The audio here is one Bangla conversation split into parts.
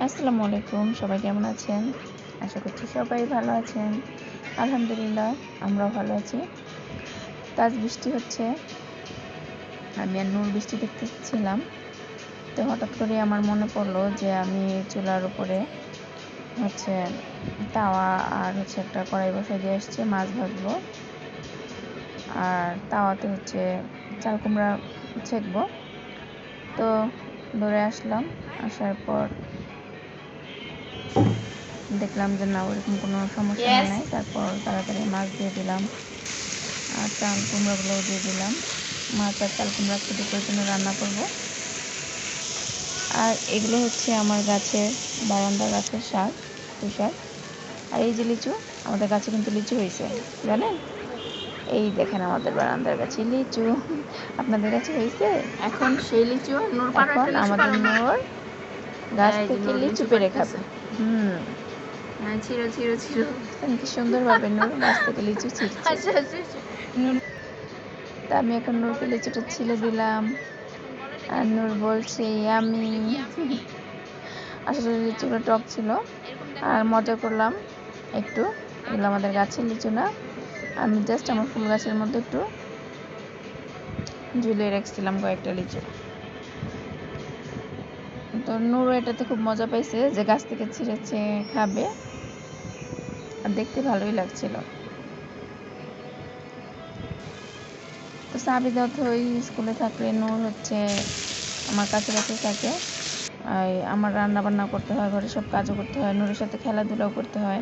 আসসালামু আলাইকুম, সবাই কেমন আছেন? আশা করছি সবাই ভালো আছেন। আলহামদুলিল্লাহ আমরাও ভালো আছি। তো আজ বৃষ্টি হচ্ছে। আমি আর নূর বৃষ্টি দেখতেছিলাম। তো হঠাৎ করে আমার মনে পড়লো যে আমি চুলার উপরে হচ্ছে তাওয়া আর একটা কড়াই বসাই দিয়ে আসছি, মাছ ভাজবো। আর তাওয়াতে চাল কুমড়া ছেঁকবো। তো দৌড়ে আসলাম। আসার পর দেখলাম যে না, ওরকম কোনো সমস্যা হয় নাই। তারপর তাড়াতাড়ি মাছ দিয়ে দিলাম আর চাল কুমড়াগুলোও দিয়ে দিলাম। মাছ আর চাল কুমড়া একটু দুপুরের জন্য রান্না করব। আর এগুলো আমার গাছের বারান্দা গাছের শাক, পুঁই শাক। আর এই যে লিচু, আমাদের গাছে কিন্তু লিচু হয়েছে, জানেন? এই দেখেন আমাদের বারান্দার গাছে লিচু। আপনাদের গাছে হয়েছে? এখন সেই লিচু নূর এখন আমাদের নূর গাছ থেকে লিচু পেড়ে খাবে। ছিঁড়ো ছিঁড়ো ছিঁড়ো। কি সুন্দরভাবে নূর গাছ থেকে লিচু ছিঁড়ছে। তা আমি এখন নূরকে লিচুটা ছিলে দিলাম। আর নূর বলছে আমি আসলে লিচুগুলো টক ছিল আর মজা করলাম একটু। এগুলো আমাদের গাছের লিচু না, আমি জাস্ট আমার ফুল গাছের মধ্যে একটু ঝুলিয়ে রাখছিলাম কয়েকটা লিচু। তো নূরও এটাতে খুব মজা পাইছে যে গাছ থেকে ছিঁড়েছে খাবে, আর দেখতে ভালোই লাগছিল। তো সাবিদা তো ওই স্কুলে থাকলে নূর আমার কাছাকাছি থাকে। আমার রান্না বান্না করতে হয়, ঘরে সব কাজও করতে হয়, নূরের সাথে খেলাধুলাও করতে হয়।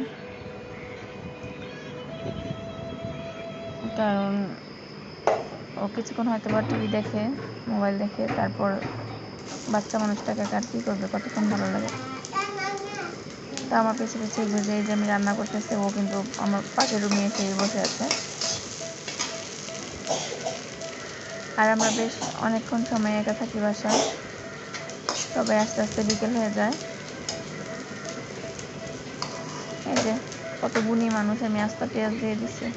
কারণ ও কিছুক্ষণ হয়তো বা টিভি দেখে, মোবাইল দেখে, তারপর বাচ্চা মানুষটাকে আর কি করবে, কতক্ষণ ভালো লাগে। তা আমার পিছে পিছে বুঝে যে আমি রান্না করতেছি, ও কিন্তু আমার পাশের রুমে এসে বসে আছে। আর আমরা বেশ অনেকক্ষণ সময় একা থাকি বাসায়, সবাই আস্তে আস্তে বিকেল হয়ে যায়। এই যে কত গুণী মানুষ, আমি আস্তা পেঁয়াজ দিয়ে দিছি।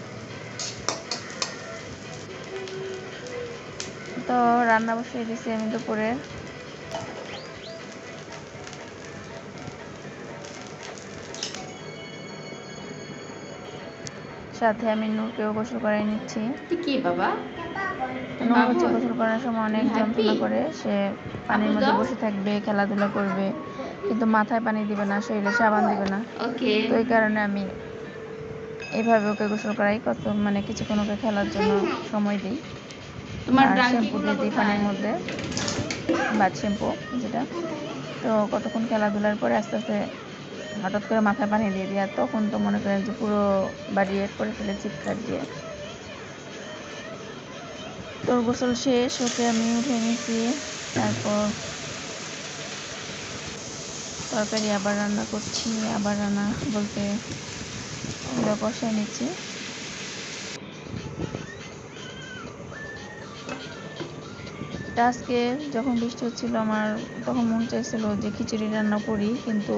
তো রান্না বসিয়ে দিছি আমি দুপুরে। সাথে আমি নূরকেও গোসল করাই নিচ্ছি। কি বাবা? নূর গোসল করার সময় অনেক যন্ত্রণা করে। সে পানির মধ্যে বসে থাকবে, খেলাধুলা করবে, কিন্তু মাথায় পানি দিবে না, শরীরে সাবান দিবে না। তো এই কারণে আমি এইভাবে ওকে গোসল করাই, কিছুক্ষণ ওকে খেলার জন্য সময় দিই। আর শ্যাম্পু দিয়ে দিই পানির মধ্যে, বাথ শ্যাম্পু যেটা। তো কতক্ষণ খেলাধুলার পরে আস্তে আস্তে হঠাৎ করে মাথায় পানি দিয়ে দিই, আর তখন তো মনে করেন যে পুরো বাড়ি এক করে ফেলে চিৎকার দিয়ে। তোর গোসল শেষ, ওকে আমি উঠে নিয়েছি। তারপর তরকারি আবার রান্না করছি, আবার রান্না বলতে ওগুলো কষায় নিচ্ছি। আজকে যখন বৃষ্টি হচ্ছিল, আমার তখন মন চাইছিল যে খিচুড়ি রান্না করি, কিন্তু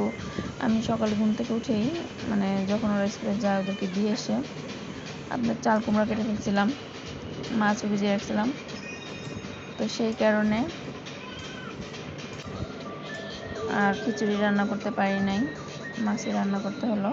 আমি সকালে ঘুম থেকে উঠেই যখন ওরা স্কুলে যায় ওদেরকে দিয়ে এসে আপনার চাল কুমড়া কেটে ফেলছিলাম, মাছও ভিজিয়ে রাখছিলাম। তো সেই কারণে আর খিচুড়ি রান্না করতে পারি নাই, মাছই রান্না করতে হলো।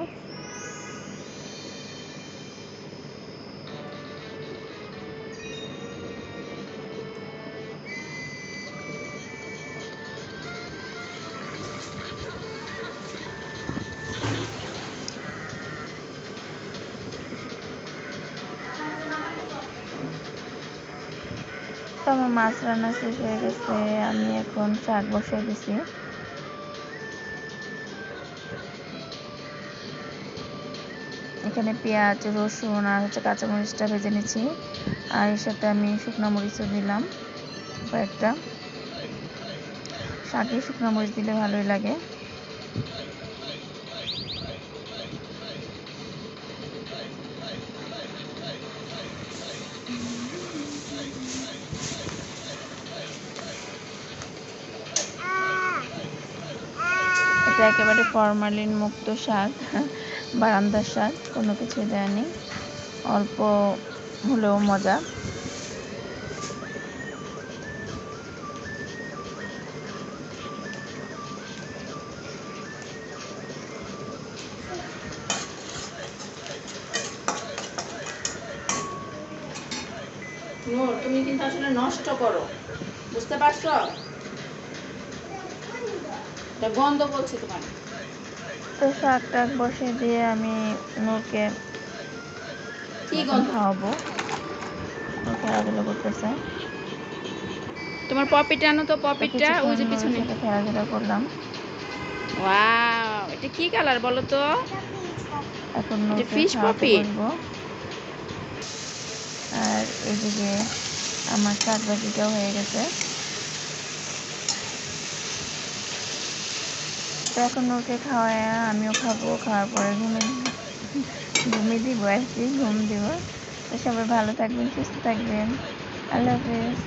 তো আমার মাছ রান্না শেষ হয়ে গেছে, আমি এখন শাক বসাই দিছি। এখানে পেঁয়াজ, রসুন আর কাঁচামরিচটা ভেজে নিচ্ছি, আর এর সাথে আমি শুকনো মরিচও দিলাম কয়েকটা। শাকে শুকনো মরিচ দিলে ভালোই লাগে। এটা একেবারে ফরমালিন মুক্ত শাক, বারান্দার শাক, কোনো কিছু দেয়নি, অল্প হলেও মজা। নূর তুমি কিন্তু আসলে নষ্ট করো, বুঝতে পারছো? এটা গন্ধ বলছি তোমার। তো শাক টাক বসিয়ে দিয়ে আমি নূরকে কি এখন গন্ধ? খাওয়াবো। ও খেলাধুলা করতেছে। তোমার পপিটা আনো তো, তো পপিটা ওই কিছুক্ষণ যে নূরের পিছনে। সাথে খেলাধুলা করলাম। ওয়াও, এটা কি কালার বলো তো? এখন এটা নূরকে ফিশ খাওয়াতে পপি। বসবো। আর এদিকে আমার শাক ভাজিটাও হয়ে গেছে। তো এখন নূরকে খাওয়ায় আমিও খাবো, খাওয়ার পরে ঘুমিয়ে দিব আর কি, ঘুম দিব। তো সবাই ভালো থাকবেন, সুস্থ থাকবেন। আল্লাহ হাফেজ।